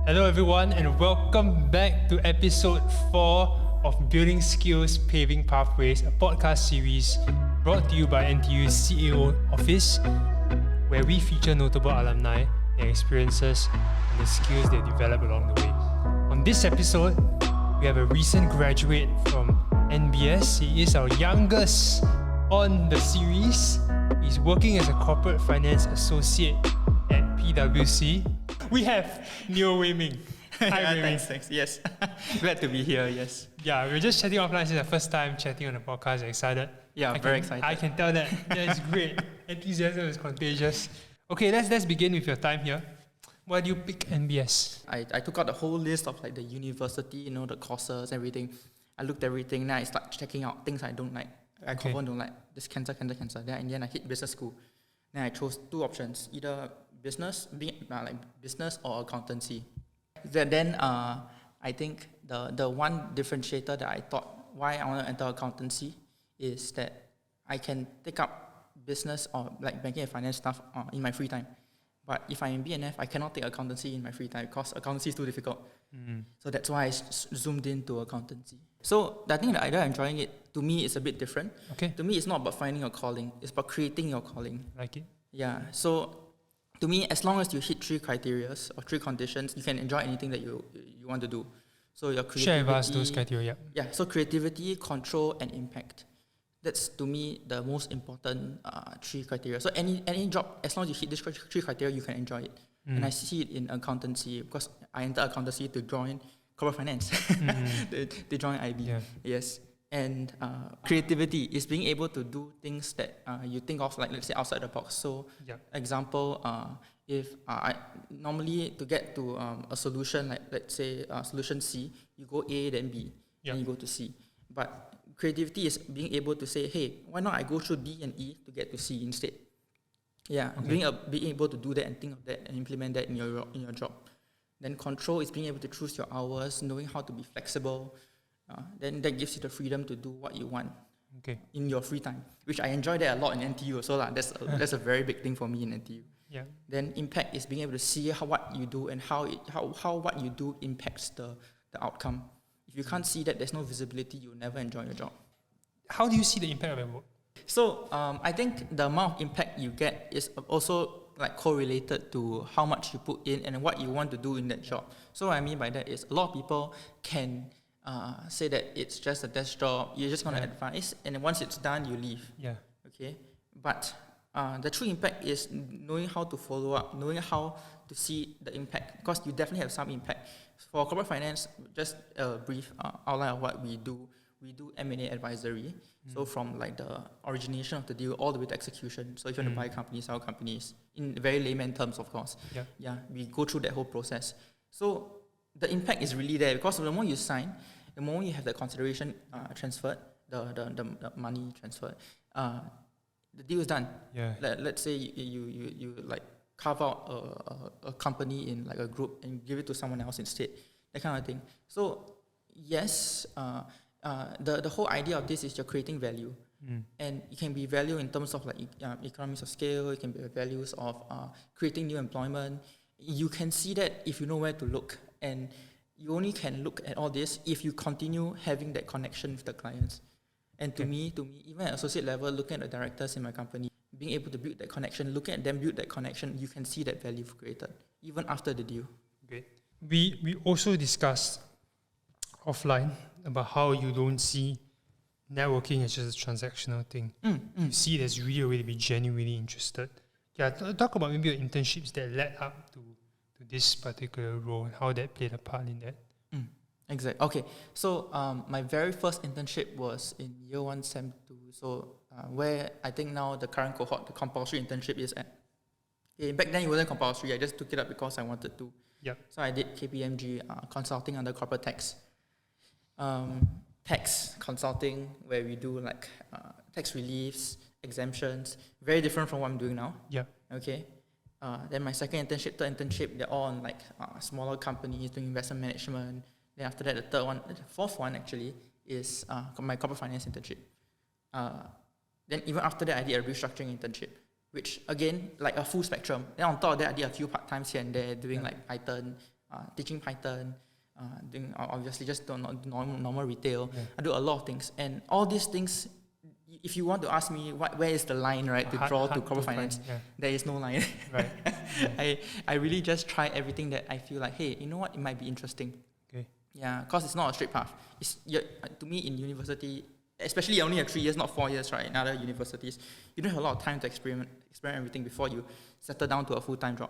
Hello everyone and welcome back to episode 4 of Building Skills, Paving Pathways, a podcast series brought to you by NTU CAO office, where we feature notable alumni, their experiences and the skills they develop along the way. On this episode, we have a recent graduate from NBS. He is our youngest on the series. He's working as a corporate finance associate at PwC. We have Neo Wei Ming. Hi, Wei Ming. Thanks. Yes. Glad to be here, yes. Yeah, we were just chatting offline. This is the first time chatting on the podcast. Excited? Yeah, very excited. I can tell that. Yeah, it's great. Enthusiasm is contagious. Okay, let's begin with your time here. Why do you pick NBS? I took out the whole list of like the university, the courses, everything. I looked at everything, then I started checking out things I don't like. I don't like. This cancer. Then in the end I hit business school. Then I chose two options, either business or accountancy. Then I think the one differentiator that I thought why I want to enter accountancy is that I can take up business or like banking and finance stuff in my free time. But if I'm in BNF, I cannot take accountancy in my free time because accountancy is too difficult. So that's why I zoomed into accountancy. So I think the idea of enjoying it, to me, is a bit different. Okay. To me, it's not about finding your calling. It's about creating your calling. Like it? Yeah. So to me, as long as you hit three criteria or three conditions, you can enjoy anything that you want to do. So your creativity. Share with us those criteria. Yeah. So creativity, control, and impact. That's, to me, the most important three criteria. So any job, as long as you hit these three criteria, you can enjoy it. And I see it in accountancy because I entered accountancy to join corporate finance. They join IB. Yeah. Yes. And creativity is being able to do things that you think of, like, let's say, outside the box. So, example, if I normally to get to a solution, like let's say solution C, you go A, then B, then you go to C. But creativity is being able to say, hey, why not I go through D and E to get to C instead? Yeah, being able to do that and think of that and implement that in your job. Then control is being able to choose your hours, knowing how to be flexible. Then that gives you the freedom to do what you want in your free time, which I enjoy that a lot in NTU. So that's a very big thing for me in NTU. Yeah. Then impact is being able to see what you do and how what you do impacts the outcome. If you can't see that, there's no visibility, you'll never enjoy your job. How do you see the impact of your work? So I think the amount of impact you get is also like correlated to how much you put in and what you want to do in that job. So what I mean by that is a lot of people can say that it's just a desk job, you're just going to advise, and then once it's done, you leave. Yeah. Okay. But the true impact is knowing how to follow up, knowing how to see the impact, because you definitely have some impact. For corporate finance, just a brief outline of what we do. We do M&A advisory, so from like the origination of the deal all the way to execution. So if you want to buy companies, sell companies, in very layman terms, of course. Yeah, we go through that whole process. So the impact is really there because the moment you sign, the moment you have the consideration transferred, the money transferred, the deal is done. Yeah. Let's say you like carve out a company in like a group and give it to someone else instead, that kind of thing. So yes. The whole idea of this is you're creating value, and it can be value in terms of like economies of scale. It can be values of creating new employment. You can see that if you know where to look, and you only can look at all this if you continue having that connection with the clients. And to me, even at associate level, looking at the directors in my company, being able to build that connection, looking at them build that connection, you can see that value created even after the deal. Great. We also discussed offline about how you don't see networking as just a transactional thing. You see it as really a way to be genuinely interested. Yeah, talk about maybe your internships that led up to this particular role and how that played a part in that. Exactly. Okay, so my very first internship was in year 1, Sem 2. So where I think now the current cohort, the compulsory internship is at. Okay, back then it wasn't compulsory. I just took it up because I wanted to. Yeah. So I did KPMG consulting under corporate tax. Tax consulting, where we do like tax reliefs, exemptions, very different from what I'm doing now. Yeah. Okay. Then my second internship, third internship, they're all on like smaller companies doing investment management. Then after that, the fourth one actually is my corporate finance internship. Then even after that, I did a restructuring internship, which again, like a full spectrum. Then on top of that, I did a few part-times here and there, doing like Python, teaching Python, doing obviously just normal retail. Yeah. I do a lot of things, and all these things. If you want to ask me where is the line, right, to draw to corporate finance, there is no line. Right. I really just try everything that I feel like, hey, you know what, it might be interesting. Okay. Yeah, because it's not a straight path. To me, in university, especially you only have 3 years, not 4 years, right? In other universities, you don't have a lot of time to experiment everything before you settle down to a full-time job.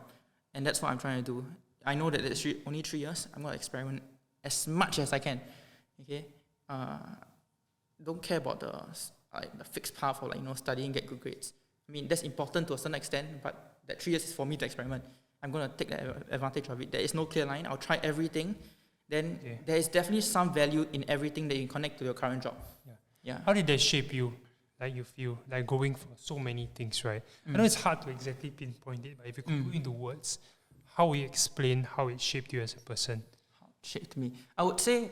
And that's what I'm trying to do. I know that it's only 3 years. I'm going to experiment as much as I can. Okay? Don't care about the fixed path of studying, get good grades. I mean, that's important to a certain extent, but that 3 years is for me to experiment. I'm going to take advantage of it. There is no clear line. I'll try everything. Then there is definitely some value in everything that you connect to your current job. Yeah. How did that shape you? Like you feel like going for so many things, right? I know it's hard to exactly pinpoint it, but if you could put into words, how will you explain how it shaped you as a person? How it shaped me? I would say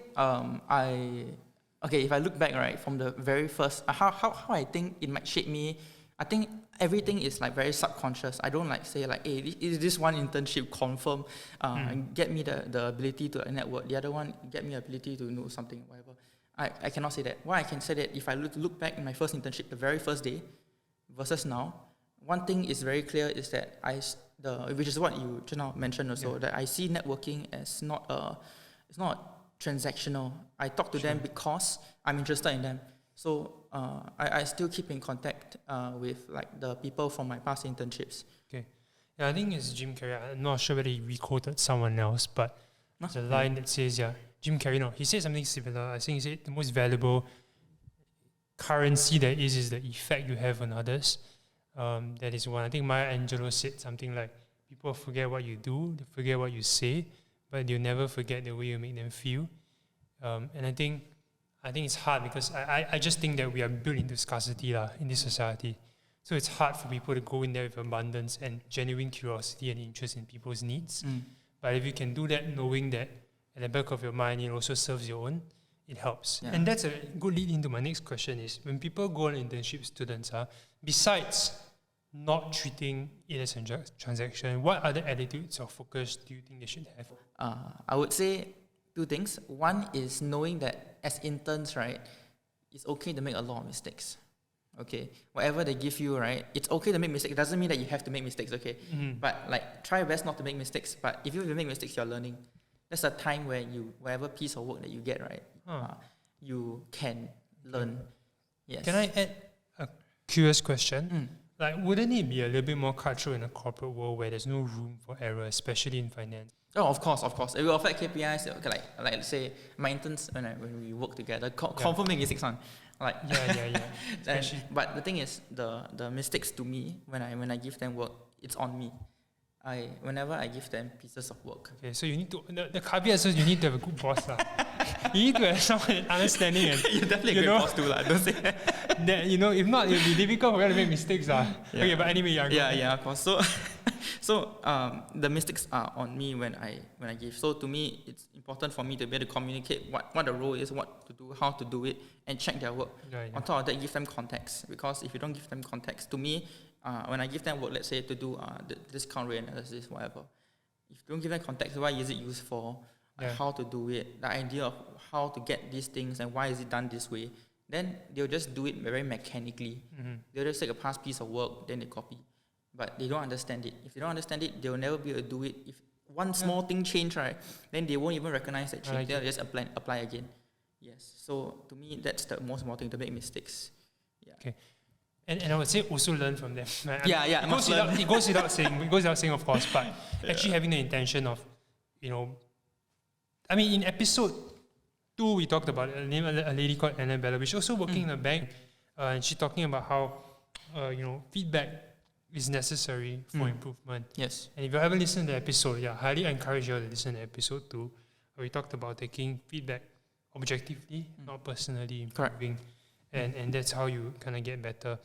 if I look back, right, from the very first, how I think it might shape me, I think everything is very subconscious. I don't say hey, is this one internship confirm and get me the ability to network, the other one get me the ability to know something, whatever. I cannot say that. Why I can say that, if I look back in my first internship, the very first day versus now, one thing is very clear is that which is what you just now mentioned also, that I see networking as it's not transactional. I talk to them because I'm interested in them. So I still keep in contact with the people from my past internships. Okay. Yeah, I think it's Jim Carrey. I'm not sure whether he re-quoted someone else, but there's a line that says, Jim Carrey, he said something similar. I think he said the most valuable currency there is the effect you have on others. That is one. I think Maya Angelou said something like, people forget what you do, they forget what you say, but you'll never forget the way you make them feel. And I think it's hard because I just think that we are built into scarcity in this society. So it's hard for people to go in there with abundance and genuine curiosity and interest in people's needs. But if you can do that knowing that at the back of your mind it also serves your own, it helps. Yeah. And that's a good lead into my next question is, when people go on internship, students, besides not treating it as a transaction, what other attitudes or focus do you think they should have? I would say 2 things. One is knowing that as interns, right, it's okay to make a lot of mistakes. Okay, whatever they give you, right, it's okay to make mistakes. It doesn't mean that you have to make mistakes, okay? But try your best not to make mistakes. But if you make mistakes, you're learning. That's a time where whatever piece of work that you get, right, you can learn. Yes. Can I add a curious question? Wouldn't it be a little bit more cutthroat in a corporate world where there's no room for error, especially in finance? Oh, of course. It will affect KPIs. Okay, let's say my interns, when we work together, confirm make mistakes on. Yeah. But the thing is, the mistakes to me, when I give them work, it's on me. Whenever I give them pieces of work. Okay, so you need to, the caveat is you need to have a good boss. You need to have someone understanding. And, you're definitely a great boss too, don't say that. If not, it'll be difficult for you to make mistakes. Okay, but anyway, of course. So the mistakes are on me when I give. So to me, it's important for me to be able to communicate what the role is, what to do, how to do it, and check their work. On top of that, give them context. Because if you don't give them context, to me, when I give them work, let's say to do the discount rate analysis, whatever, if you don't give them context, why is it used for, how to do it, the idea of how to get these things and why is it done this way, then they'll just do it very mechanically. They'll just take a past piece of work, then they copy. But they don't understand it. If they don't understand it, they'll never be able to do it. If one small thing change, right, then they won't even recognize that change. They'll just apply again. Yes. So to me, that's the most important thing, to make mistakes. Yeah. Okay. And I would say also learn from them. It goes without saying, of course, but actually having the intention of, in episode 2, we talked about a lady called Annabella, which is also working in a bank, and she's talking about how, feedback is necessary for improvement. Yes. And if you haven't listened to the episode, I highly encourage you to listen to episode 2, where we talked about taking feedback objectively, not personally improving. And that's how you kind of get better.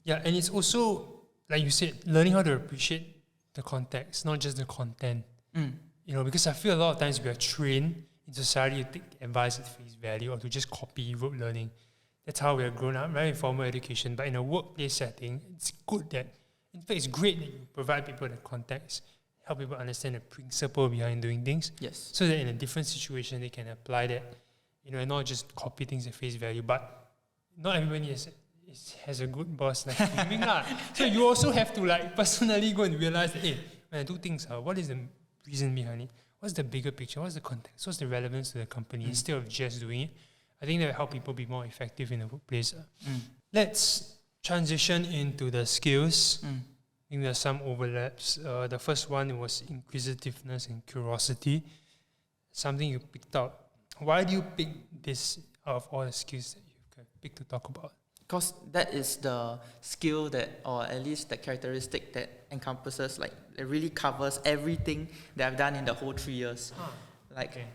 Yeah, and it's also, like you said, learning how to appreciate the context, not just the content. Because I feel a lot of times we are trained in society to take advice at face value or to just copy rote learning. That's how we are grown up, right, in formal education. But in a workplace setting, it's good that, in fact, it's great that you provide people the context, help people understand the principle behind doing things, Yes. so that in a different situation they can apply that, and not just copy things at face value. But not everybody has a good boss like Wei Ming lah. So you also have to like personally go and realize that, hey, when I do things, what is the reason behind it? What's the bigger picture? What's the context? What's the relevance to the company instead of just doing it? I think that will help people be more effective in the workplace. Let's transition into the skills. I think there's some overlaps. The first one was inquisitiveness and curiosity. Something you picked out. Why do you pick this out of all the skills that you've picked to talk about? Because that is the skill that, or at least the characteristic that encompasses, like, it really covers everything that I've done in the whole 3 years.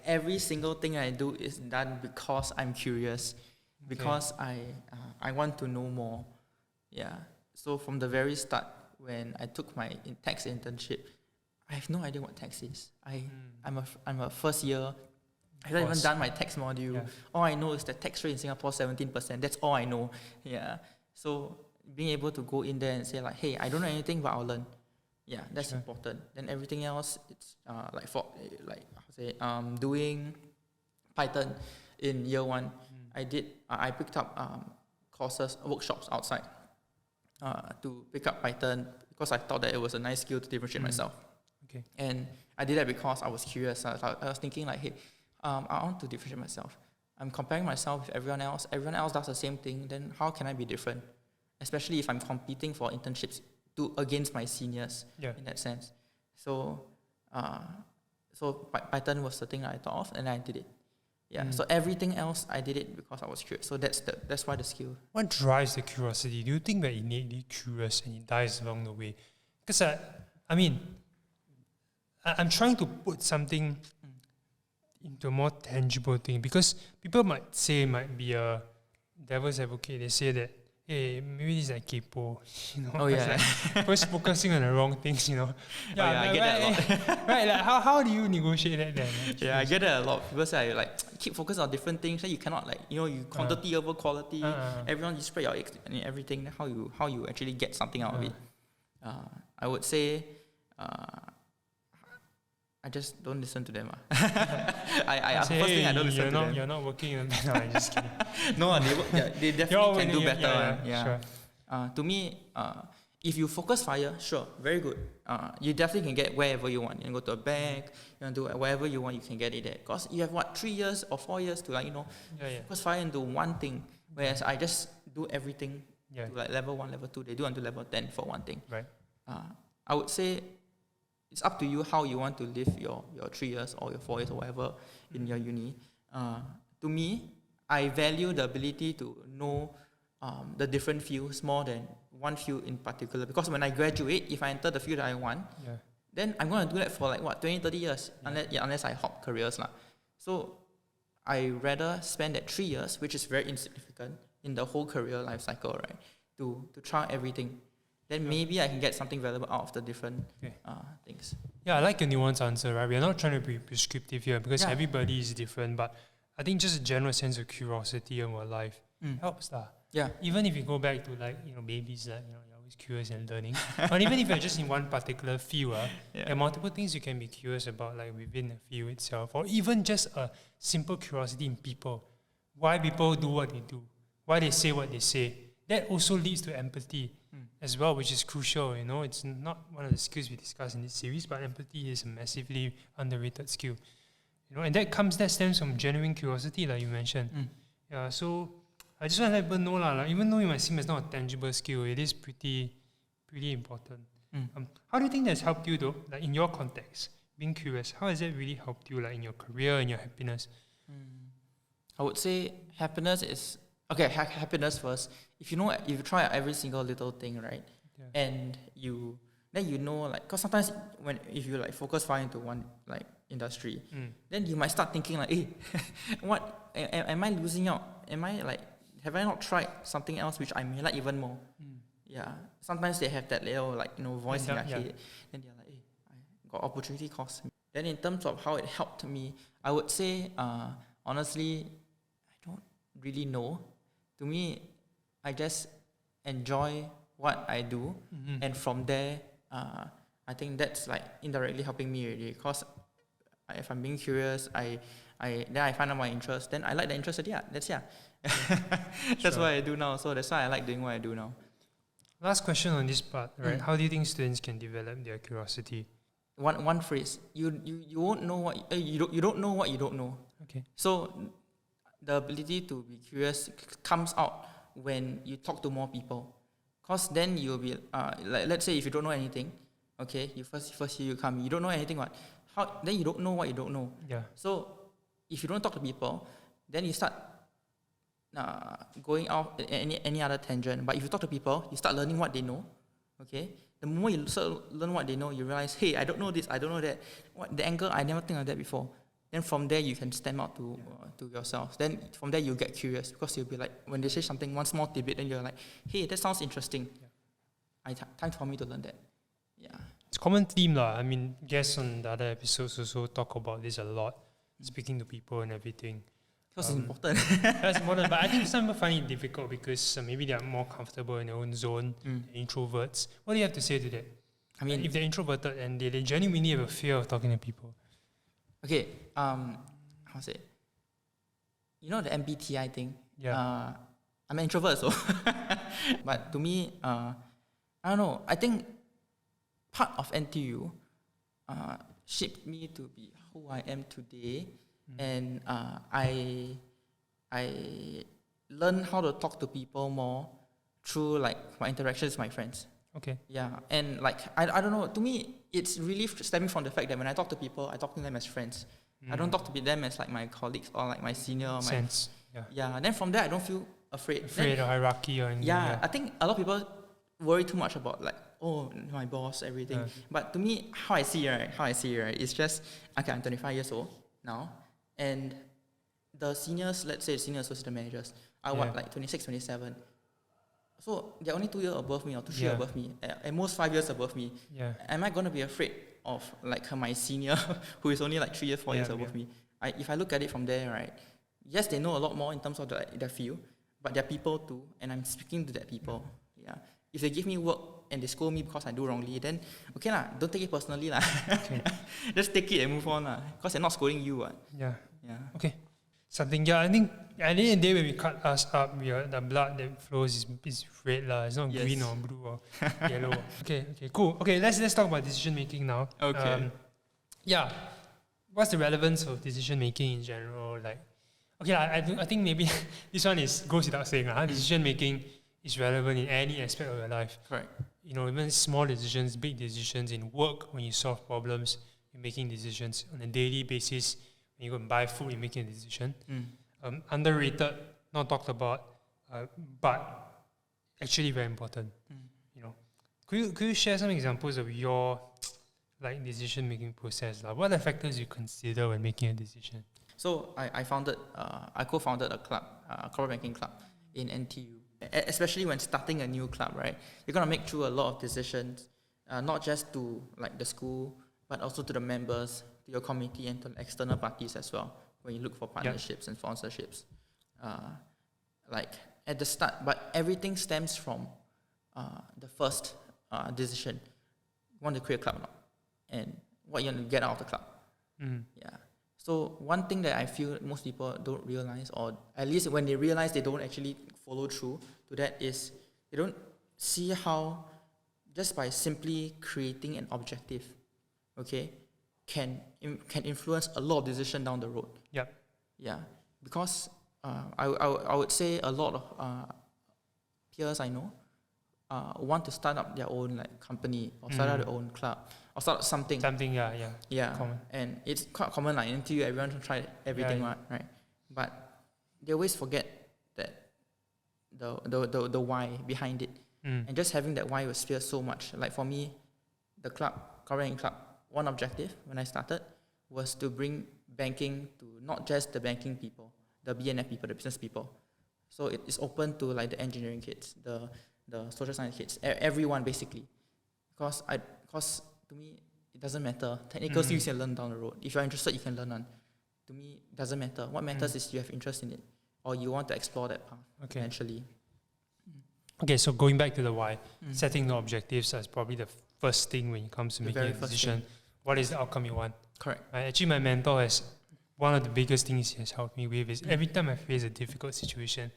Every single thing I do is done because I'm curious, because I want to know more. Yeah. So from the very start, when I took my tax internship, I have no idea what tax is. I'm a first year. I haven't even done my tax module. Yeah. All I know is the tax rate in Singapore 17%. That's all I know. Yeah. So being able to go in there and say like, hey, I don't know anything, but I'll learn. Yeah, that's important. Then everything else, it's doing Python in year 1. I picked up courses, workshops outside to pick up Python because I thought that it was a nice skill to differentiate myself. Okay. And I did that because I was curious. I was thinking like, hey, I want to differentiate myself. I'm comparing myself with everyone else. Everyone else does the same thing. Then how can I be different? Especially if I'm competing for internships against my seniors in that sense. So Python was the thing I thought of, and I did it. Yeah. So everything else I did it because I was curious. So that's why the skill. What drives the curiosity? Do you think we're innately curious and it dies along the way? Because I'm trying to put something into a more tangible thing, because people might be a devil's advocate. They say that, hey, maybe this is like kaypoh, first focusing on the wrong things, I get that a lot. Right, like how do you negotiate that then? Yeah, I get that a lot. People say keep focusing on different things, you cannot you quantity over quality. Everyone, you spread your eggs and everything. How you actually get something out of it. I would say I just don't listen to them. First thing I don't listen to them. You're not working in no, I'm just kidding. No, they definitely can do better. Sure. To me, if you focus fire, sure, very good. You definitely can get wherever you want. You can go to a bank, you can do whatever you want, you can get it there. Because you have 3 years or 4 years to focus fire into one thing. Whereas I just do everything to level 1, level 2. They do until level 10 for one thing. Right. I would say it's up to you how you want to live your 3 years or your 4 years or whatever in your uni. To me, I value the ability to know the different fields more than one field in particular. Because when I graduate, if I enter the field that I want, then I'm going to do that for 20, 30 years, unless I hop careers. So I rather spend that 3 years, which is very insignificant in the whole career life cycle, right? To try everything. Then maybe I can get something valuable out of the different things. Yeah, I like your nuanced answer, right? We're not trying to be prescriptive here because everybody is different, but I think just a general sense of curiosity about life helps. Yeah. Even if you go back to babies, you're always curious and learning. But even if you're just in one particular field, there are multiple things you can be curious about, within the field itself, or even just a simple curiosity in people. Why people do what they do, why they say what they say. That also leads to empathy as well, which is crucial. It's not one of the skills we discuss in this series, but empathy is a massively underrated skill. And that stems from genuine curiosity, like you mentioned. Yeah. So I just want to let people know, even though it might seem it's not a tangible skill, it is pretty important. How do you think that's helped you though? In your context, being curious, how has that really helped you, in your career and your happiness? I would say happiness is happiness first. If you try every single little thing, right, and then because sometimes if you focus far into one industry, then you might start thinking hey, what am I losing out? Have I not tried something else which I may like even more? Yeah. Sometimes they have that little voice in their head, and they're hey, I got opportunity cost. Then in terms of how it helped me, I would say honestly, I don't really know. To me, I just enjoy what I do, and from there, I think that's like indirectly helping me already. Because if I'm being curious, then I find out my interest. Then I like the interest already. That's That's what I do now. So that's why I like doing what I do now. Last question on this part, right? How do you think students can develop their curiosity? One phrase. You won't know what you don't know what you don't know. Okay. So the ability to be curious comes out when you talk to more people. Cause then you'll be like, let's say if you don't know anything, okay, you first year you come, you don't know anything, what? Then you don't know what you don't know. Yeah. So if you don't talk to people, then you start going out any other tangent. But if you talk to people, you start learning what they know. Okay. The moment you start learn what they know, you realize, hey, I don't know this, I don't know that. What the angle, I never think of that before. Then from there you can stand out to yourself. Then from there you get curious, because you'll be like, when they say something, one small tidbit, then you're like, hey, that sounds interesting. Time for me to learn that. Yeah. It's a common theme lah. I mean, guests on the other episodes also talk about this a lot, speaking to people and everything. Because it's important. That's important, but I think some people find it difficult because maybe they are more comfortable in their own zone, introverts. What do you have to say to that? I mean, if they're introverted and they genuinely have a fear of talking to people. Okay, how's it? You know the MBTI thing? Yeah. I'm an introvert, so. But to me, I don't know. I think part of NTU shaped me to be who I am today, and I learned how to talk to people more through like my interactions with my friends. Okay. Yeah, and like I don't know. To me, it's really stemming from the fact that when I talk to people, I talk to them as friends. I don't talk to them as like my colleagues or like my senior. Or Sense. Yeah. Then from there, I don't feel afraid. Afraid of hierarchy or anything. Yeah, I think a lot of people worry too much about like, oh, my boss, everything. But to me, how I see it, it's just, okay, I'm 25 years old now, and the seniors, let's say senior associate managers, are like 26, 27. So they're only 2 years above me or 2 years above me, at most 5 years above me. Yeah. Am I going to be afraid of like my senior who is only like 3 years, 4 years above me? If I look at it from there, right, yes, they know a lot more in terms of their field, but they're people too, and I'm speaking to that people. Yeah. If they give me work and they scold me because I do wrongly, then okay lah, don't take it personally lah. Okay. Just take it and move on lah, because they're not scolding you. Yeah. Okay. I think at the end of the day, when we cut us up, the blood that flows is red lah. It's not green or blue or yellow. Okay, cool. Okay, let's talk about decision making now. Okay. What's the relevance of decision making in general? Like, okay, I think maybe this one goes without saying. Decision making is relevant in any aspect of your life. Correct. You know, even small decisions, big decisions in work, when you solve problems, you're making decisions on a daily basis. When you go and buy food, you're making a decision. Underrated, not talked about, but actually very important. You know, could you share some examples of your like decision making process? What are the factors you consider when making a decision? So I co-founded a club, corporate banking club in NTU. Especially when starting a new club, right? You're gonna make through a lot of decisions, not just to like the school, but also to the members, to your community, and to external parties as well. When you look for partnerships and sponsorships, like at the start, but everything stems from the first decision. You want to create a club or not, and what you want to get out of the club. Yeah. So one thing that I feel most people don't realize, or at least when they realize, they don't actually follow through to that, is they don't see how just by simply creating an objective, okay, can influence a lot of decision down the road. Yeah. Because I would say a lot of peers I know want to start up their own like company or start up their own club or start up something. Yeah. Common. And it's quite common like in NTU, everyone try everything, right? But they always forget that the why behind it. And just having that why will steer so much. Like for me, the club, Korean club, one objective when I started was to bring banking to not just the banking people, the BNF people, the business people. So it is open to like the engineering kids, the social science kids, everyone basically. Because to me, it doesn't matter. Technical skills you can learn down the road. If you're interested, you can learn on. To me, it doesn't matter. What matters is you have interest in it, or you want to explore that path eventually. Okay, so going back to the why, setting the objectives as probably the first thing when it comes to making a decision. What is the outcome you want? Correct. Actually, my mentor has one of the biggest things he has helped me with is every time I face a difficult situation,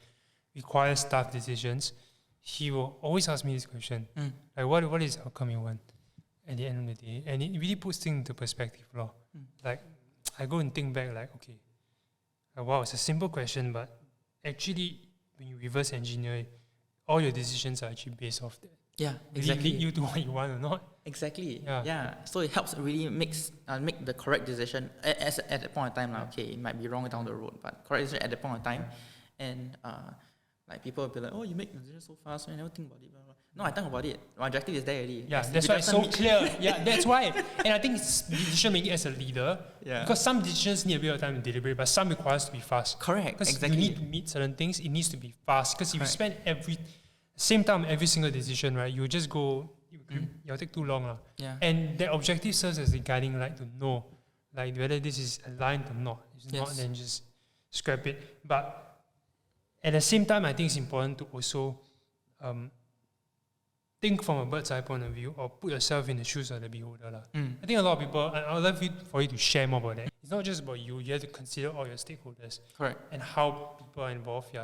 requires tough decisions, he will always ask me this question, like, what is the outcome you want at the end of the day? And it really puts things into perspective. Like, I go and think back, like, okay, wow, it's a simple question, but actually, when you reverse engineer it, all your decisions are actually based off that. Yeah, exactly. Lead you to what you want or not. Exactly. Yeah. Yeah. So it helps really make the correct decision at that point in time. Like, okay, it might be wrong down the road, but correct decision at the point in time. And like people will be like, oh, you make the decision so fast, I never think about it. Blah, blah. No, I think about it. My objective is there already. Yeah, that's why it's so clear. Yeah, that's why. And I think it's decision making as a leader. Yeah. Because some decisions need a bit of time to deliberate, but some requires to be fast. Correct. Because exactly. you need to meet certain things, it needs to be fast. Because if you spend same time every single decision, right, you just go, you'll take too long. Yeah. And that objective serves as a guiding light to know, like, whether this is aligned or not. If it's not, then just scrap it. But at the same time, I think it's important to also think from a bird's eye point of view, or put yourself in the shoes of the beholder. I think a lot of people, I would love for you to share more about that. It's not just about you have to consider all your stakeholders. Correct. And how people are involved,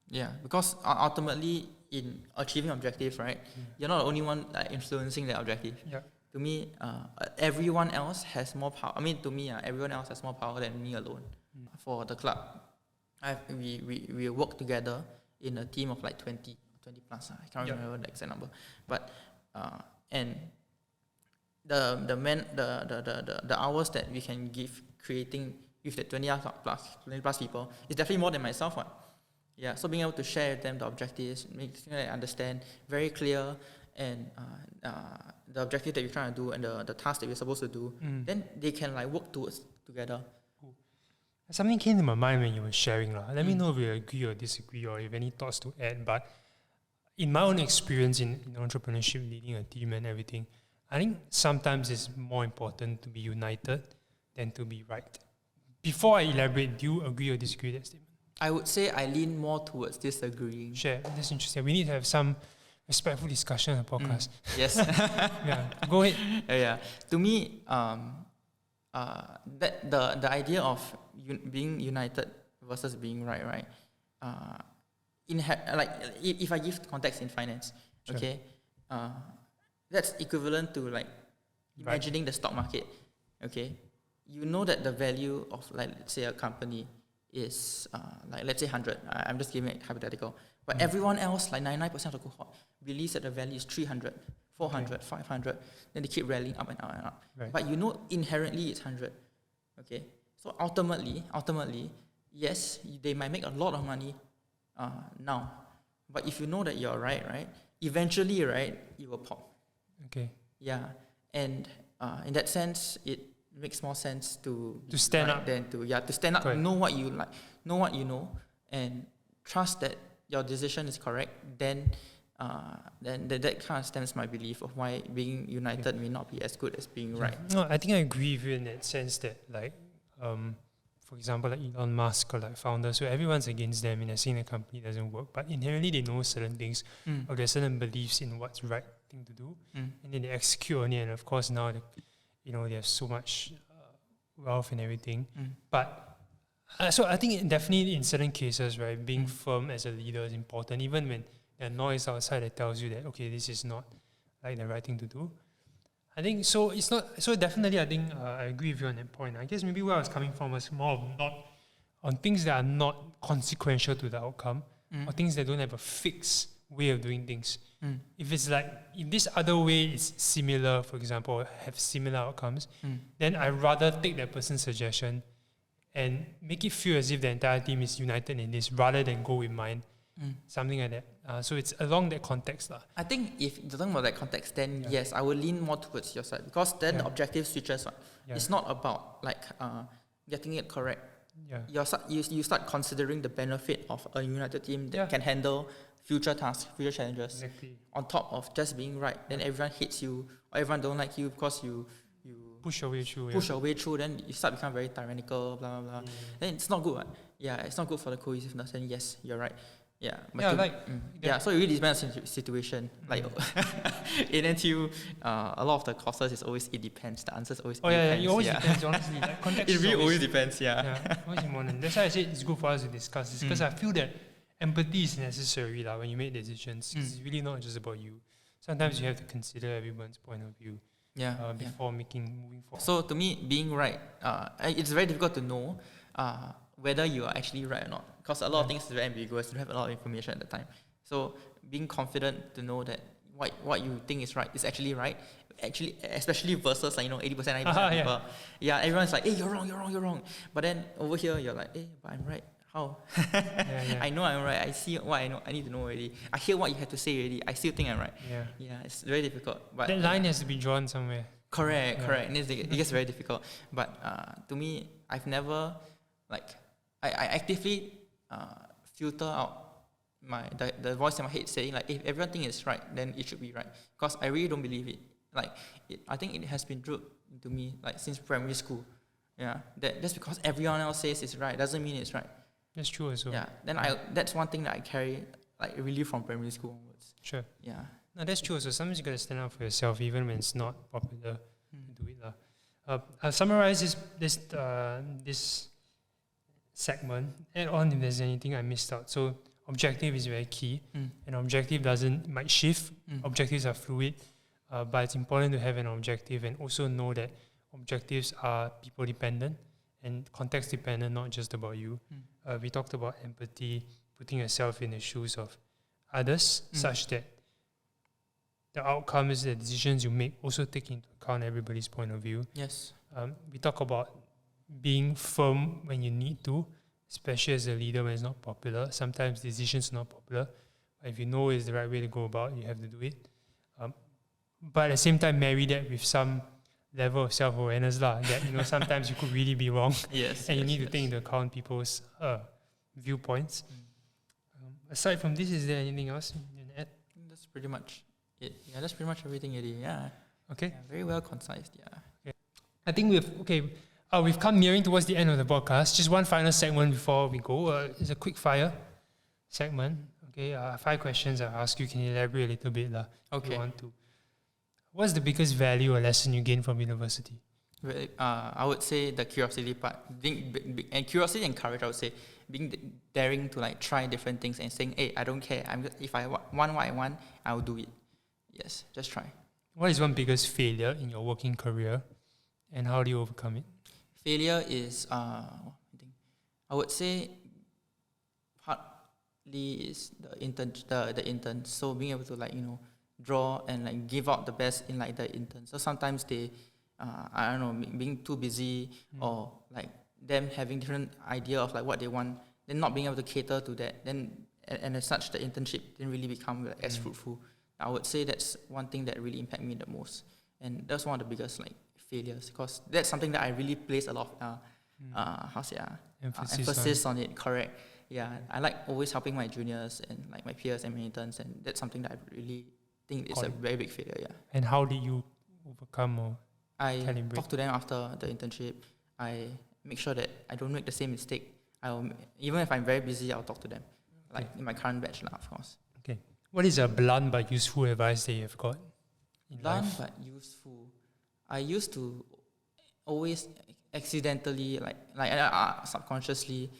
Yeah, because ultimately, in achieving objective, right, you're not the only one influencing the objective. Yeah. To me, everyone else has more power. I mean, to me, everyone else has more power than me alone. For the club, we work together in a team of like 20 plus. I can't remember the exact number, but and the hours that we can give creating with the 20 plus people is definitely more than myself. Yeah, so being able to share with them the objectives, make sure they understand, very clear, and the objective that you're trying to do and the task that you're supposed to do, then they can like work towards together. Something came to my mind when you were sharing. Let me know if you agree or disagree, or if any thoughts to add. But in my own experience in entrepreneurship, leading a team and everything, I think sometimes it's more important to be united than to be right. Before I elaborate, do you agree or disagree with that statement? I would say I lean more towards disagreeing. Sure, that's interesting. We need to have some respectful discussion on the podcast. Yes. Yeah, go ahead. Yeah. To me, that the idea of being united versus being right. If I give context in finance, okay, that's equivalent to like imagining the stock market. Okay, you know that the value of, like, let's say a company is like, let's say 100. I'm just giving it hypothetical. But everyone else, like 99% of the cohort, believes that the value is 300, 400, 500. Then they keep rallying up and up and up. Right. But you know inherently it's 100. Okay. So ultimately, yes, they might make a lot of money now. But if you know that you're right, eventually, right, it will pop. Okay. Yeah. And in that sense, it makes more sense to stand up than to stand up. Correct. Know what you like, know what you know, and trust that your decision is correct. Then that kind of stems my belief of why being united may not be as good as being right. No, I think I agree with you in that sense that, like, for example, like Elon Musk or like founders, so everyone's against them and they're saying the company doesn't work, but inherently they know certain things or there's certain beliefs in what's the right thing to do, and then they execute on it. And of course now they have so much wealth and everything. But so I think definitely in certain cases, right, being firm as a leader is important, even when there's noise outside that tells you that, okay, this is not like the right thing to do. I think so. It's not so. Definitely, I think I agree with you on that point. I guess maybe where I was coming from was more of not on things that are not consequential to the outcome, or things that don't have a fixed way of doing things. If it's like, if this other way is similar, for example, or have similar outcomes, then I'd rather take that person's suggestion and make it feel as if the entire team is united in this, rather than go with mine. Something like that. So it's along that context. I think if you're talking about that context, then yes, I will lean more towards your side, because then the objective switches. It's not about like getting it correct. You start considering the benefit of a united team that can handle future tasks, future challenges. Exactly. On top of just being right, then everyone hates you, or everyone don't like you because you push your way through. Then you start become very tyrannical, blah blah blah. Then it's not good. It's not good for the cohesiveness. And yes, you're right. Yeah, so it really depends on the situation. Like in NTU, a lot of the courses is always it depends. The answer is always depends. It always depends, honestly. Like, context it really always depends, always important. That's why I said it's good for us to discuss this, because I feel that empathy is necessary when you make decisions. It's really not just about you. Sometimes you have to consider everyone's point of view before moving forward. So to me, being right, it's very difficult to know whether you are actually right or not, because a lot of things is very ambiguous. You don't have a lot of information at the time. So being confident to know that what you think is right is actually right, especially versus 80%, 90% people. Yeah, everyone's like, hey, you're wrong. But then over here, you're like, hey, but I'm right. How? I know I'm right. I see what I know. I need to know already. I hear what you have to say already. I still think I'm right. Yeah, it's very difficult. But that line has to be drawn somewhere. Correct. And it gets very difficult. But to me, I've never I actively filter out the voice in my head saying if everything is right, then it should be right. Because I really don't believe it. I think it has been drilled into me since primary school. Yeah, that just because everyone else says it's right doesn't mean it's right. That's true as well. Yeah, then that's one thing that I carry really from primary school onwards. Sure. Yeah. No, that's true. So sometimes you gotta stand up for yourself, even when it's not popular. Do it I'll summarize this segment. Add on if there's anything I missed out. So objective is very key, and objective might shift. Objectives are fluid, but it's important to have an objective and also know that objectives are people dependent and context dependent, not just about you. We talked about empathy, putting yourself in the shoes of others, such that the outcomes, the decisions you make also take into account everybody's point of view. Yes. We talk about being firm when you need to, especially as a leader when it's not popular. Sometimes decisions are not popular, but if you know it's the right way to go about, you have to do it. But at the same time, marry that with some level of self-awareness that sometimes you could really be wrong. Yes. And you need to take into account people's viewpoints. Aside from this, is there anything else you want to add? That's pretty much it. Yeah, that's pretty much everything already. Yeah. Okay. Yeah, very well concise. Yeah. Okay. I think we've come nearing towards the end of the podcast. Just one final segment before we go. It's a quick fire segment. Okay. 5 questions I'll ask you. Can you elaborate a little bit if you want to? What's the biggest value or lesson you gained from university? Well, I would say the curiosity part. And curiosity and courage, I would say. Daring to try different things and saying, hey, I don't care. If I want what I want, I'll do it. Yes, just try. What is one biggest failure in your working career, and how do you overcome it? Failure is, I would say, partly is the intern. So being able to draw and give out the best in the intern. So sometimes they, I don't know, being too busy or them having different idea of what they want, then not being able to cater to that. Then and as such, the internship didn't really become as fruitful. I would say that's one thing that really impacted me the most, and that's one of the biggest failures, because that's something that I really place a lot of emphasis on it. Correct. Yeah, I like always helping my juniors and my peers and my interns, and that's something that I really think it's a very big failure. Yeah. And how did you overcome or calibrate? Talk to them after the internship. I make sure that I don't make the same mistake. Even if I'm very busy, I'll talk to them. In my current batch, of course. Okay. What is a blunt but useful advice that you have got in blunt life? But useful. I used to always accidentally, subconsciously,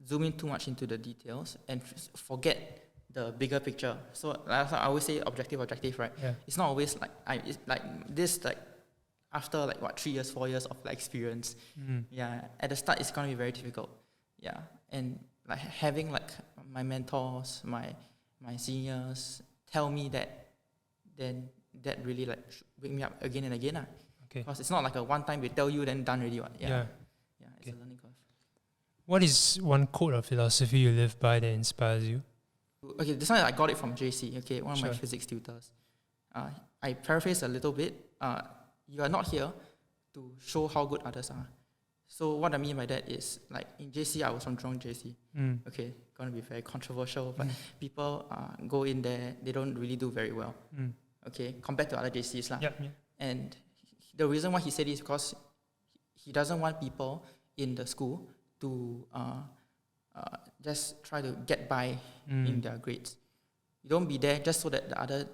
zoom in too much into the details and forget the bigger picture. So I always say objective, right? Yeah. It's not always after 3 years, 4 years of experience. Yeah, at the start it's gonna be very difficult. Yeah, and having my mentors, my seniors tell me that, then that really wake me up again and again. Okay. Because it's not a one time they tell you then done already. Yeah. It's a learning curve. What is one quote or philosophy you live by that inspires you? Okay, this one I got it from JC. Okay, one of my physics tutors. I paraphrase a little bit. You are not here to show how good others are. So what I mean by that is, in JC, I was from Jurong JC. Okay, gonna be very controversial, but people go in there, they don't really do very well. Okay, compared to other JCs. And the reason why he said this is because he doesn't want people in the school to just try to get by in their grades. You don't be there just so that the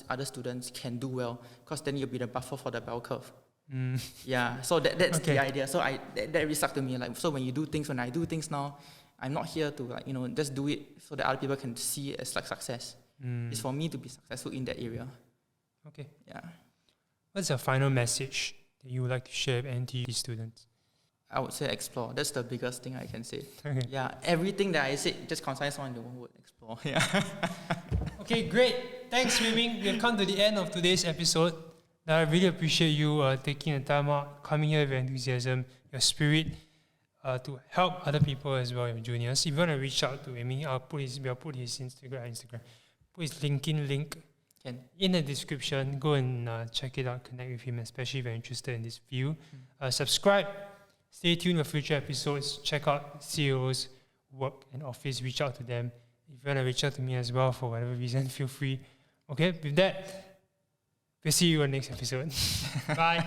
other students can do well, because then you'll be the buffer for the bell curve. Yeah, so that's the idea. So that really stuck to me. Like, so when I do things now, I'm not here to just do it so that other people can see it as like success. It's for me to be successful in that area. Okay. Yeah. What's your final message that you would like to share with NTU students? I would say explore. That's the biggest thing I can say. Okay. Yeah, everything that I said, just concise on the one word, explore. Yeah. Okay, great. Thanks, Wei Ming. We've come to the end of today's episode. I really appreciate you taking the time out, coming here with your enthusiasm, your spirit, to help other people as well, your juniors. If you want to reach out to Wei Ming, we'll put his Instagram, put his LinkedIn link in the description. Go and check it out, connect with him, especially if you're interested in this field. Subscribe. Stay tuned for future episodes. Check out CEO's work and office. Reach out to them. If you want to reach out to me as well for whatever reason, feel free. Okay, with that, we'll see you on the next episode. Bye.